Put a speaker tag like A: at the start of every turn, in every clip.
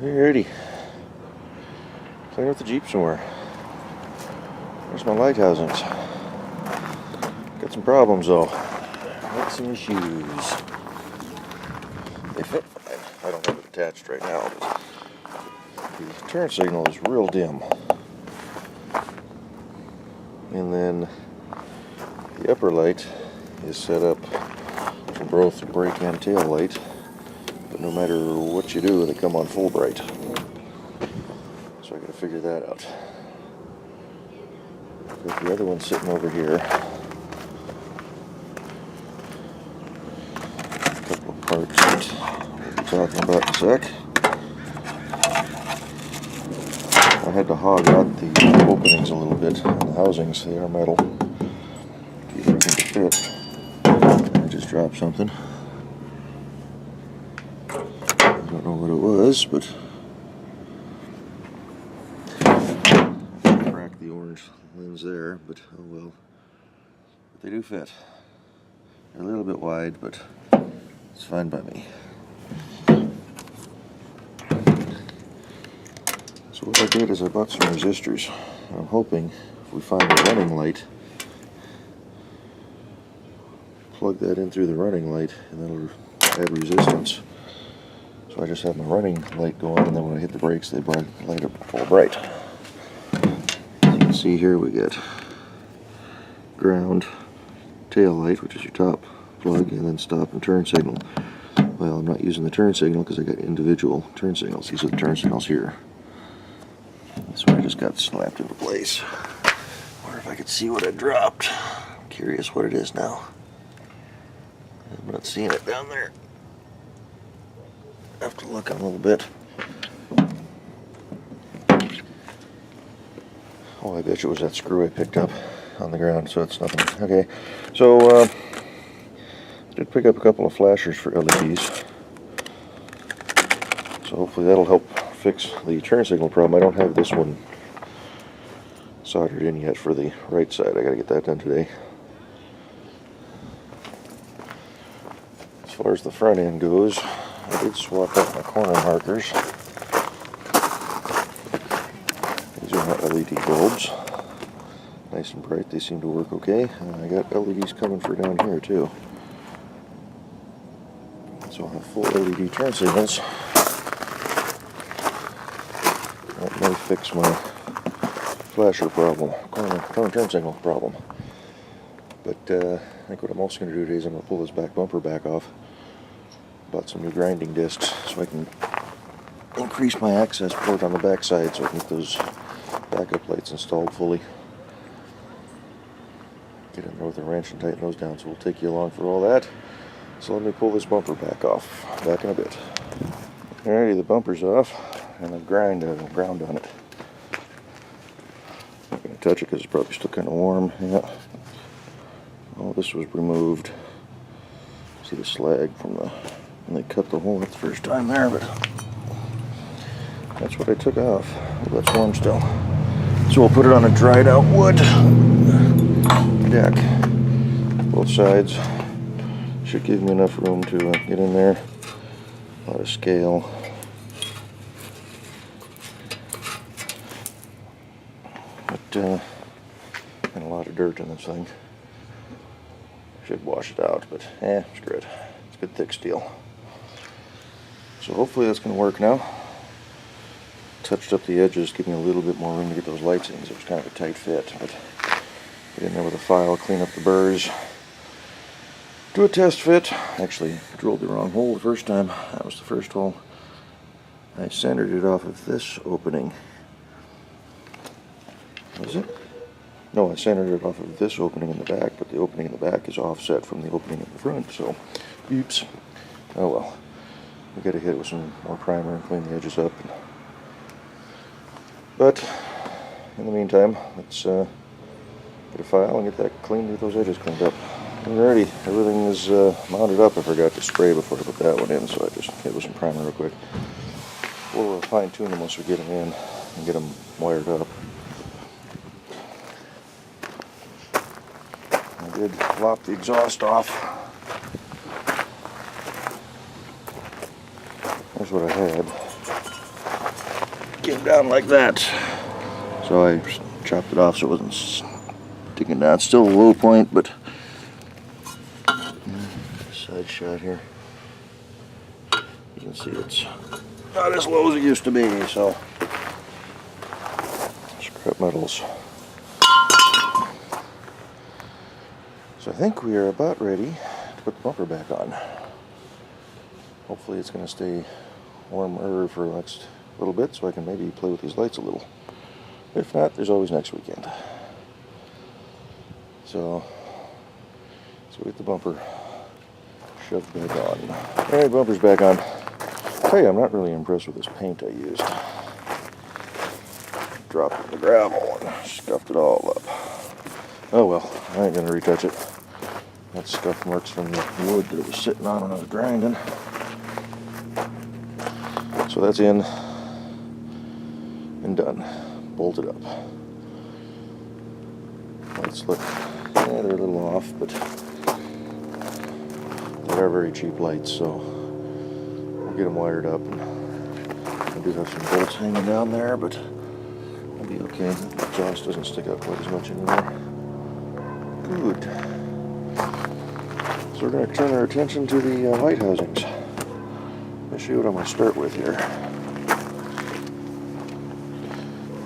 A: Alrighty. Clean up the Jeep somewhere. Where's my light housings? Got some problems though. Got some issues. They fit fine. I don't have it attached right now, but the turn signal is real dim. And then the upper light is set up for both brake and tail light. But no matter what you do, they come on full bright. So I gotta figure that out. Got the other one sitting over here. A couple of parts that we'll be talking about in a sec. I had to hog out the openings a little bit on the housings. They are metal. Keep everything to fit. I just dropped something. I don't know what it was, but cracked the orange lens there, but oh well. But they do fit. They're a little bit wide, but it's fine by me. So what I did is I bought some resistors. I'm hoping if we find a running light, plug that in through the running light, and that'll add resistance. So I just have my running light go on, and then when I hit the brakes, they light up full bright. As you can see here, we get ground, tail light, which is your top plug, and then stop and turn signal. Well, I'm not using the turn signal because I got individual turn signals. These are the turn signals here. This one I just got slapped into place. Wonder if I could see what I dropped. I'm curious what it is now. I'm not seeing it down there. I have to look a little bit. Oh, I bet you it was that screw I picked up on the ground, so it's nothing. Okay, so I did pick up a couple of flashers for LEDs. So hopefully that'll help fix the turn signal problem. I don't have this one soldered in yet for the right side. I gotta get that done today. As far as the front end goes, I did swap out my corner markers. These are my LED bulbs. Nice and bright, they seem to work okay. And I got LEDs coming for down here too. So I'll have full LED turn signals. That may fix my flasher problem, corner turn signal problem. But I think what I'm also going to do today is I'm going to pull this back bumper back off. Bought some new grinding discs so I can increase my access port on the back side so I can get those backup lights installed fully. Get in there with a wrench and tighten those down, so we'll take you along for all that. So let me pull this bumper back in a bit. Alrighty, the bumper's off, and I've ground on it. Not going to touch it because it's probably still kind of warm. Yeah. All this was removed. See the slag from the, when they cut the hole the first time there, but that's what I took off. Well, that's warm still. So we'll put it on a dried out wood deck. Both sides. Should give me enough room to get in there. A lot of scale. But, and a lot of dirt in this thing. Should wash it out, but screw it. It's good thick steel. So hopefully that's going to work now. Touched up the edges, give me a little bit more room to get those lights in because it was kind of a tight fit. But get in there with a file, clean up the burrs. Do a test fit. Actually, drilled the wrong hole the first time. That was the first hole. I centered it off of this opening. Was it? No, I centered it off of this opening in the back, but the opening in the back is offset from the opening in the front, so oops. Oh well. We gotta hit it with some more primer and clean the edges up. But in the meantime, let's get a file and get that cleaned, get those edges cleaned up. Alrighty, everything is mounted up. I forgot to spray before I put that one in, so I just hit with some primer real quick. We'll fine tune them once we get them in and get them wired up. I did lop the exhaust off. There's what I had. came down like that. So I chopped it off so it wasn't sticking down. It's still a low point, but side shot here. You can see it's not as low as it used to be, so scrap metals. So I think we are about ready to put the bumper back on. Hopefully it's going to stay warmer for the next little bit so I can maybe play with these lights a little. If not, there's always next weekend. So let's go get the bumper shoved back on. Alright, bumper's back on. I'll tell you, I'm not really impressed with this paint I used. Dropped it in the gravel and scuffed it all up. Oh well, I ain't gonna retouch it. That's scuff marks from the wood that it was sitting on when I was grinding. So that's in and done. Bolted up. Lights look, yeah, they're a little off, but they are very cheap lights, so we'll get them wired up. I do have some bolts hanging down there, but it'll be okay. The exhaust doesn't stick out quite as much anymore. Good. So we're going to turn our attention to the light housings. Let's see what I'm going to start with here.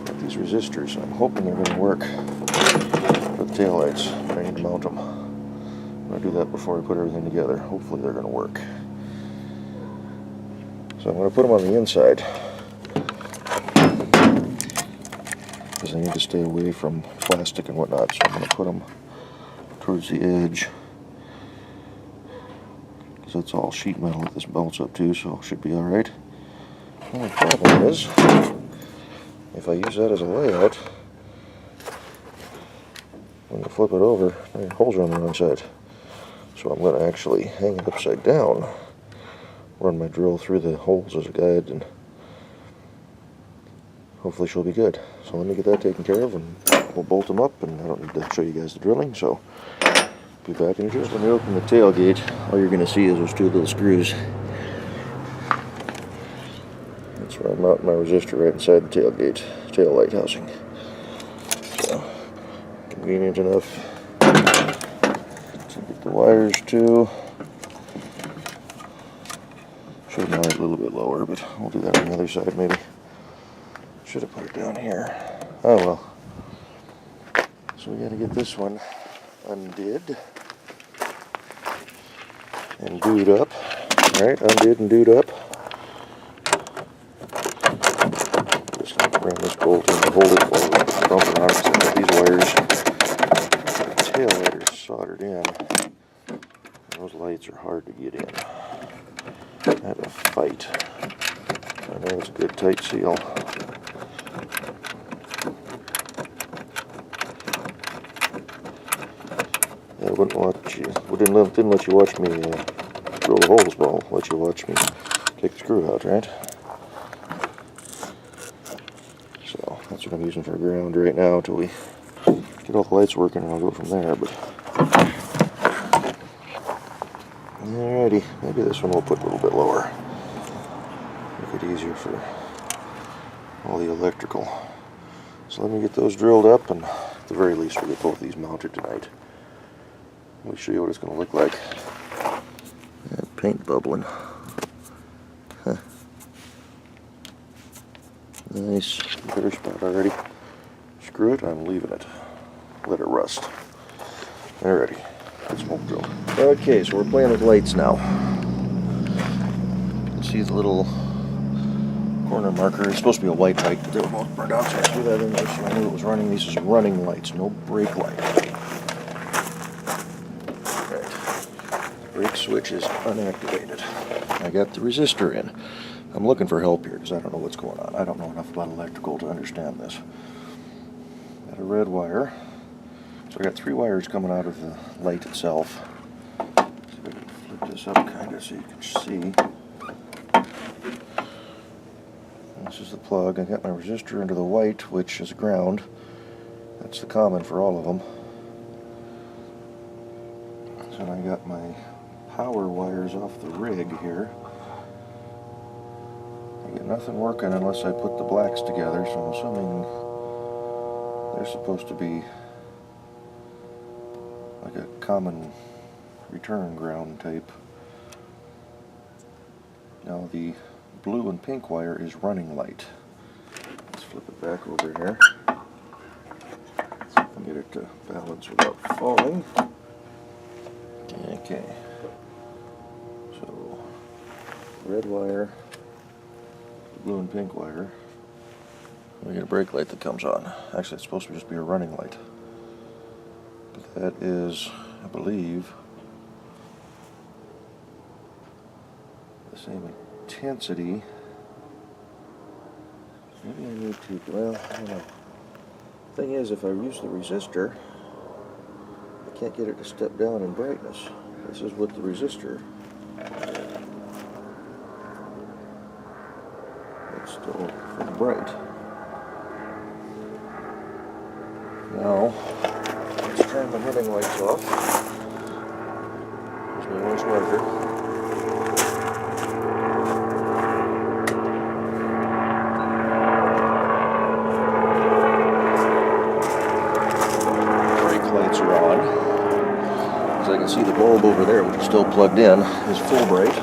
A: Got these resistors. I'm hoping they're going to work for the taillights, but I need to mount them. I'm going to do that before I put everything together. Hopefully they're going to work. So I'm going to put them on the inside because I need to stay away from plastic and whatnot. So I'm going to put them towards the edge. That's all sheet metal that this bolts up to, so it should be alright. The only problem is, if I use that as a layout, when you flip it over, the holes are on the wrong side. So I'm going to actually hang it upside down, run my drill through the holes as a guide, and hopefully she'll be good. So let me get that taken care of, and we'll bolt them up, and I don't need to show you guys the drilling, so be back in just when we open the tailgate. All you're going to see is those two little screws. That's where I'm mounting my resistor right inside the tailgate, tail light housing. So convenient enough to get the wires to. Should have mounted it a little bit lower, but we'll do that on the other side maybe. Should have put it down here. Oh well. So we got to get this one undid and glued up. Alright, undid and glued up. Just going to bring this bolt in to hold it while we're bumping on it. So I got these wires, the tail light are soldered in. And those lights are hard to get in. I had a fight. I know it's a good tight seal. I wouldn't watch you. Didn't let you watch me drill the holes, but I'll let you watch me take the screw out, right? So that's what I'm using for ground right now until we get all the lights working, and I'll go from there. But alrighty, maybe this one we'll put a little bit lower. Make it easier for all the electrical. So let me get those drilled up, and at the very least we'll get both of these mounted tonight. Let me show you what it's going to look like. That paint bubbling. Huh. Nice. Better spot already. Screw it, I'm leaving it. Let it rust. Alrighty. Let's smoke drill. Okay, so we're playing with lights now. You can see the little corner marker. It's supposed to be a white light, but they were both burned out, so I threw that in there so I knew it was running. These are running lights, no brake light. Brake switch is unactivated. I got the resistor in. I'm looking for help here because I don't know what's going on. I don't know enough about electrical to understand this. Got a red wire. So I got 3 wires coming out of the light itself. See if I can flip this up kind of so you can see. This is the plug. I got my resistor into the white, which is ground. That's the common for all of them. So I got my power wires off the rig here. I I get nothing working unless I put the blacks together, so I'm assuming they're supposed to be like a common return ground type. Now the blue and pink wire is running light. Let's flip it back over here. See if I can get it to balance without falling. Okay. So, red wire, blue and pink wire. We get a brake light that comes on. Actually, it's supposed to just be a running light. But that is, I believe, the same intensity. Maybe I need to, well, I don't know. Thing is, if I use the resistor, I can't get it to step down in brightness. This is with the resistor. It's still pretty bright. Now, let's turn the running lights off. Here's my orange marker. Lights are on. As I can see, the bulb over there, which is still plugged in, is full bright.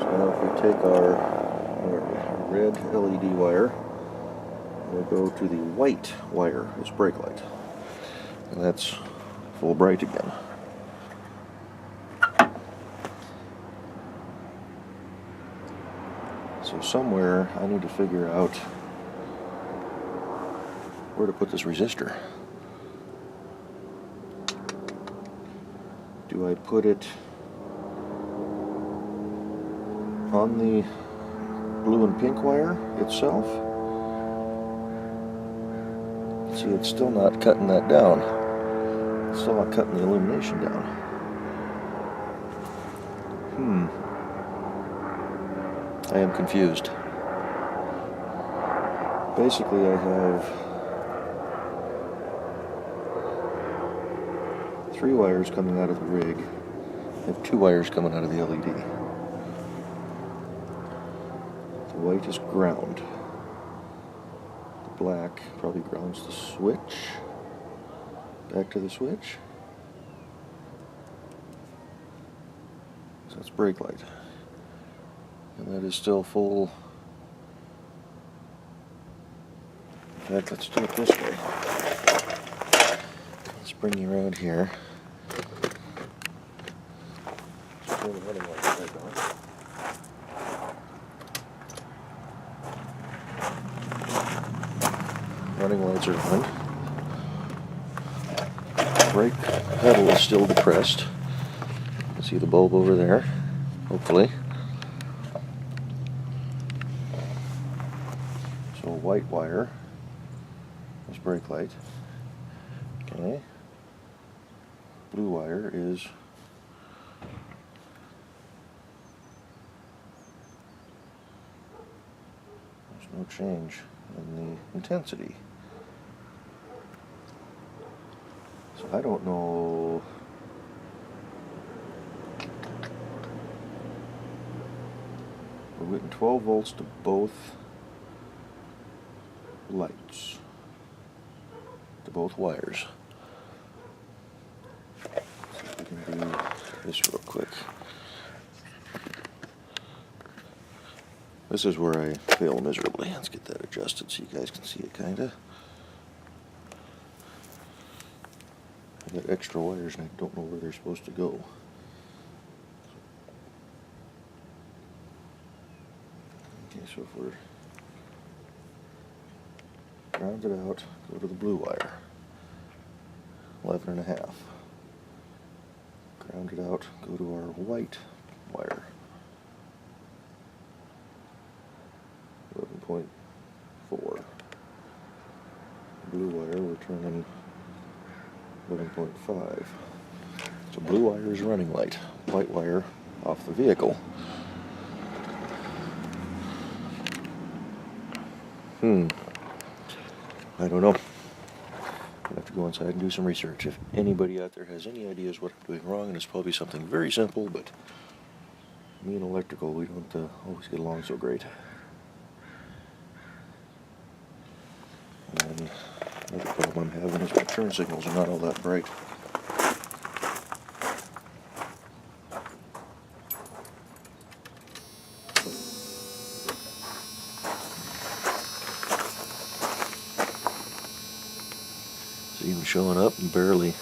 A: So now if we take our red LED wire, we'll go to the white wire, this brake light. And that's full bright again. So somewhere I need to figure out where to put this resistor. Do I put it on the blue and pink wire itself? See, it's still not cutting that down. It's still not cutting the illumination down. I am confused. Basically, I have 3 wires coming out of the rig. I have 2 wires coming out of the LED. The white is ground. The black probably grounds the switch. Back to the switch. So that's brake light. And that is still full. In fact, let's do it this way. Let's bring you around here. Turn the running lights back on. Running lights are on. Brake pedal is still depressed. You can see the bulb over there, hopefully. So white wire is brake light. Okay. Blue wire is no change in the intensity. So I don't know. We're getting 12 volts to both lights, to both wires. See if we can do this real quick. This is where I fail miserably. Let's get that adjusted so you guys can see it, kinda. I got extra wires and I don't know where they're supposed to go. Okay, so if we're grounded out, go to the blue wire. 11.5. Grounded out, go to our white wire. 11.4. Blue wire, we're turning 11.5. So blue wire is running light, white wire off the vehicle. I don't know. I'll have to go inside and do some research. If anybody out there has any ideas what I'm doing wrong, and it's probably something very simple, but Me and electrical, we don't always get along so great. And another problem I'm having is my turn signals are not all that bright. It's even showing up and barely.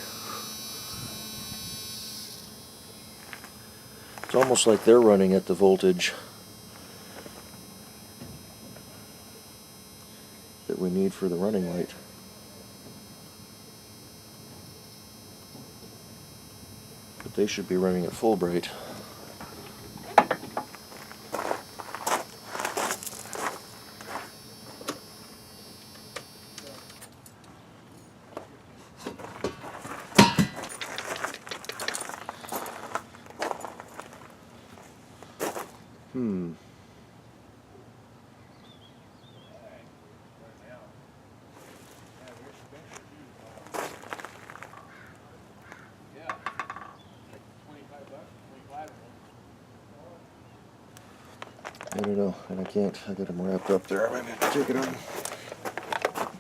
A: It's almost like they're running at the voltage that we need for the running light. But they should be running at full bright. I don't know, and I got them wrapped up there. I might have to take it on.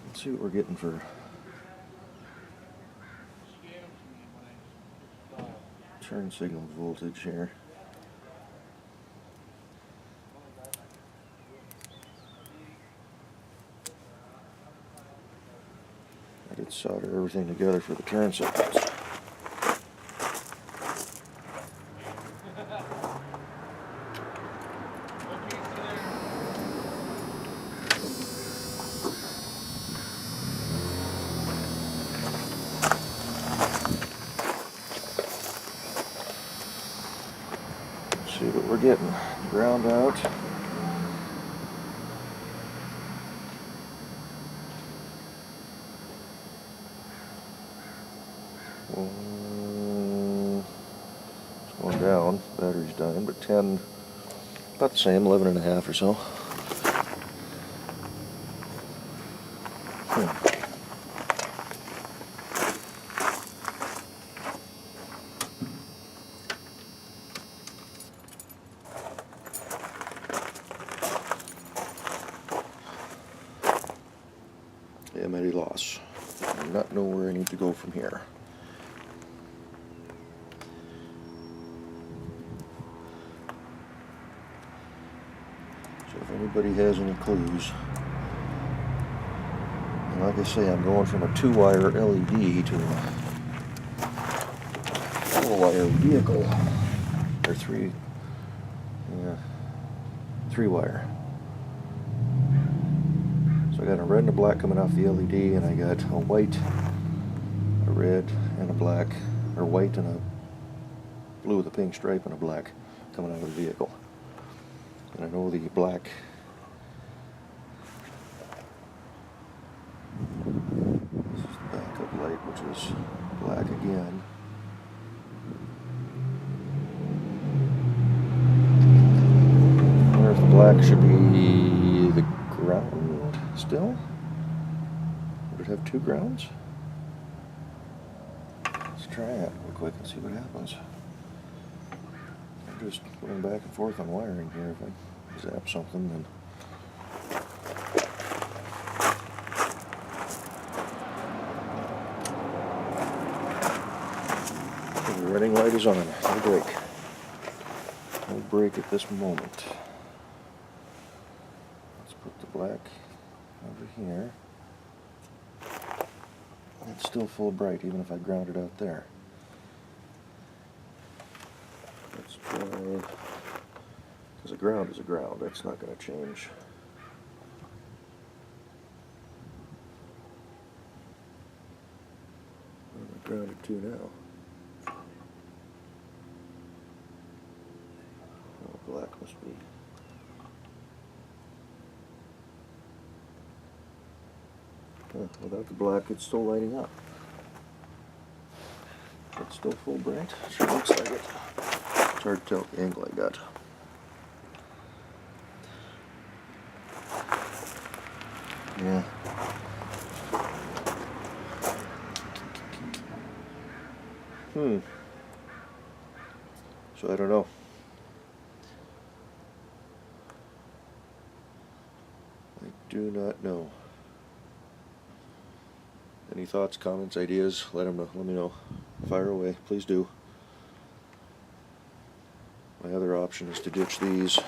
A: Let's see what we're getting for turn signal voltage here. I did solder everything together for the turn signals. See what we're getting. Ground out. It's going down. Battery's dying, but 10, about the same, 11 and a half or so. I'm at a loss. I do not know where I need to go from here. So if anybody has any clues, and like I say, I'm going from a 2-wire LED to a 4-wire vehicle, or 3-wire. So I got a red and a black coming off the LED, and I got a white, a red, and a black, or white and a blue with a pink stripe and a black coming out of the vehicle. And I know the black this is the backup light, which is black again. I wonder if the black should be the ground still? Would it have 2 grounds? Let's try it real quick and see what happens. I'm just going back and forth on wiring here. If I zap something, then the running light is on. No break. No break at this moment. Let's put the black over here. It's still full bright even if I ground it out there. Let's try, because a ground is a ground, that's not going to change. Where am I grounded to now? Oh, black must be. Without the black, it's still lighting up. It's still full bright. Sure looks like it. It's hard to tell the angle I got. Yeah. So I don't know. do not know. Any thoughts, comments, ideas? Let me know. Fire away, please do. My other option is to ditch these,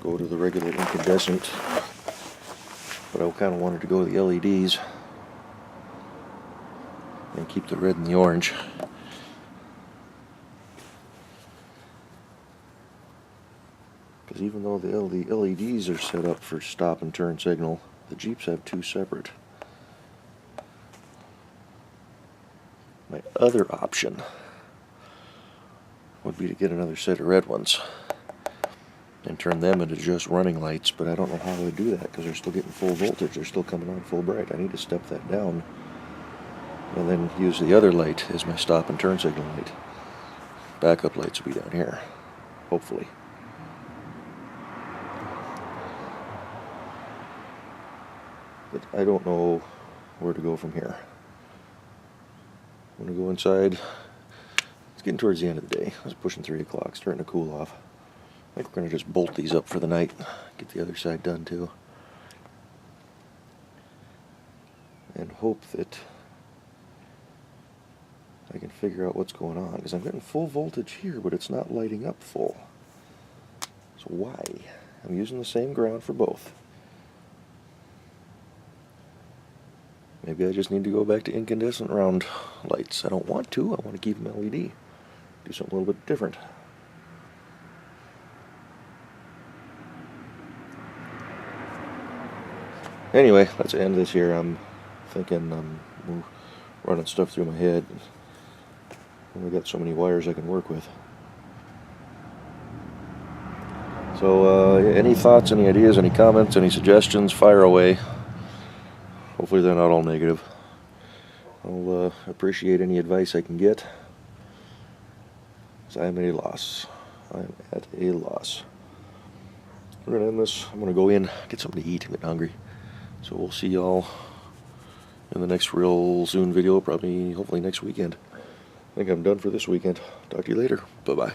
A: go to the regular incandescent, but I kind of wanted to go to the LEDs and keep the red and the orange. Because even though the LEDs are set up for stop and turn signal, the Jeeps have two separate. My other option would be to get another set of red ones and turn them into just running lights, but I don't know how I would do that because they're still getting full voltage, they're still coming on full bright. I need to step that down and then use the other light as my stop and turn signal light. Backup lights will be down here, hopefully. But I don't know where to go from here. I'm going to go inside. It's getting towards the end of the day. I was pushing 3 o'clock, starting to cool off. I think we're going to just bolt these up for the night. Get the other side done too. And hope that I can figure out what's going on. Because I'm getting full voltage here, but it's not lighting up full. So why? I'm using the same ground for both. Maybe I just need to go back to incandescent round lights. I don't want to. I want to keep them LED. Do something a little bit different. Anyway, let's end this here. I'm thinking I'm running stuff through my head. I've only got so many wires I can work with. So, any thoughts, any ideas, any comments, any suggestions, fire away. Hopefully they're not all negative. I'll appreciate any advice I can get. Because I am at a loss. I am at a loss. We're going to end this. I'm going to go in, get something to eat. I'm getting hungry. So we'll see y'all in the next real soon video, probably, hopefully next weekend. I think I'm done for this weekend. Talk to you later. Bye-bye.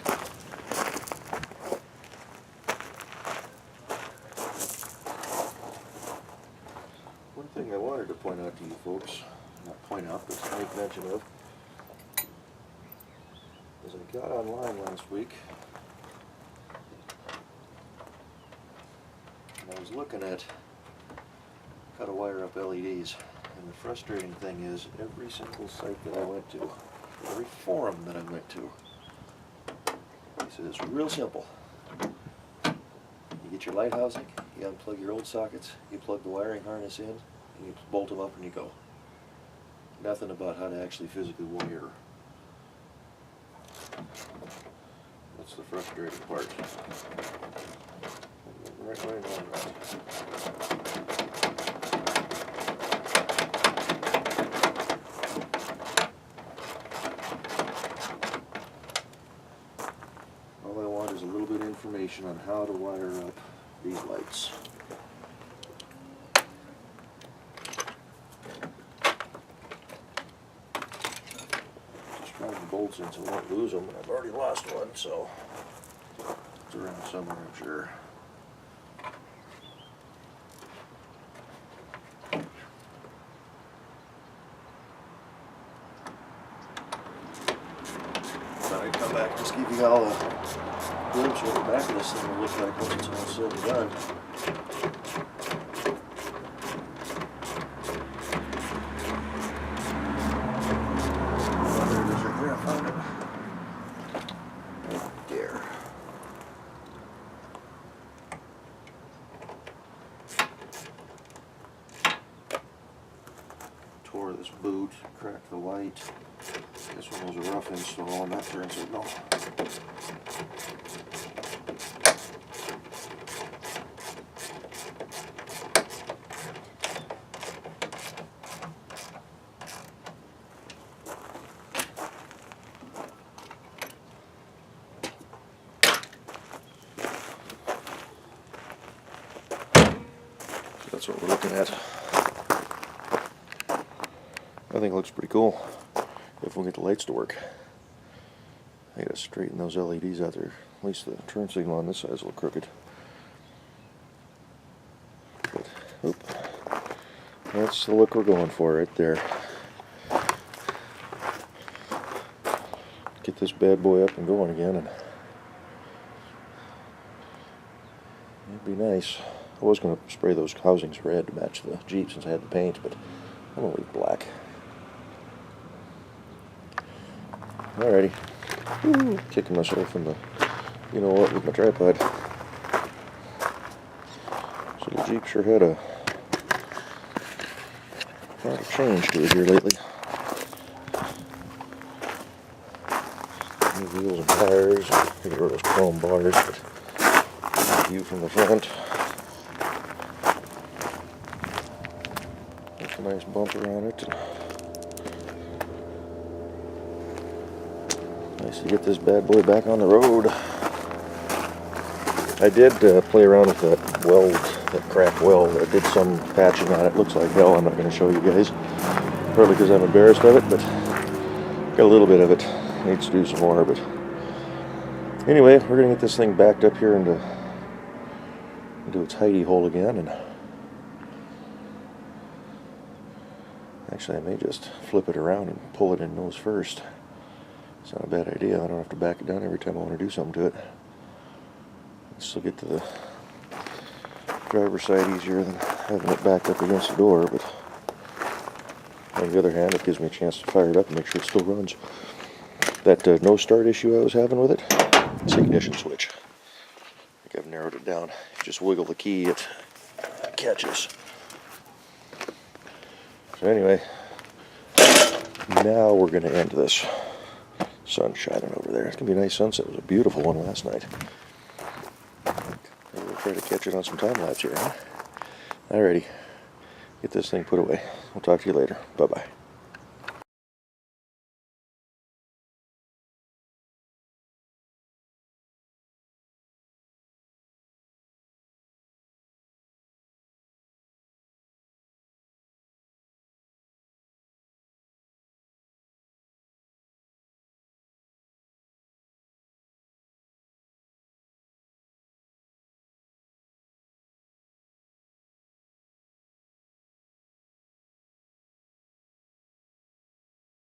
A: One thing I wanted to point out to you folks, not point out, but make mention of, is I got online last week, and I was looking at how to wire up LEDs, and the frustrating thing is every single site that I went to, every forum that I went to, he said it's real simple. You get your light housing, you unplug your old sockets, you plug the wiring harness in, and you bolt them up and you go. Nothing about how to actually physically wire. That's the frustrating part. Right. All I want is a little bit of information on how to wire up these lights. Just trying the bolts in so I won't lose them. I've already lost one, so it's around somewhere, I'm sure. I'd come back, just give you all a glimpse of what the back of this thing will look like once it's all said and done. There it is right there, I found it. Right there. Tore this boot, cracked the light. This one was a rough install on that turn signal. So that's what we're looking at. I think it looks pretty cool. If we get the lights to work. I gotta straighten those LEDs out there. At least the turn signal on this side is a little crooked. But Oop. That's the look we're going for right there. Get this bad boy up and going again, and it'd be nice. I was going to spray those housings red to match the Jeep since I had the paint, but I'm going to leave black. Alrighty. Woo, kicking myself in the, you know what, with my tripod. So the Jeep sure had a lot of change to it here lately. New wheels and tires, get rid of those chrome bars, but view from the front. That's a nice bumper on it. Nice to get this bad boy back on the road. I did play around with that weld, that cracked weld. I did some patching on it. Looks like hell. I'm not going to show you guys. Partly because I'm embarrassed of it, but got a little bit of it. Needs to do some more, but anyway, we're going to get this thing backed up here into its hidey hole again, and actually I may just flip it around and pull it in nose first. It's not a bad idea. I don't have to back it down every time I want to do something to it. This will get to the driver's side easier than having it backed up against the door, but on the other hand, it gives me a chance to fire it up and make sure it still runs. That no start issue I was having with it, it's the ignition switch. I think I've narrowed it down. You just wiggle the key, it catches. So anyway, now we're going to end this. Sun shining over there. It's going to be a nice sunset. It was a beautiful one last night. Maybe we'll try to catch it on some time lapse here, huh? Alrighty. Get this thing put away. We'll talk to you later. Bye-bye.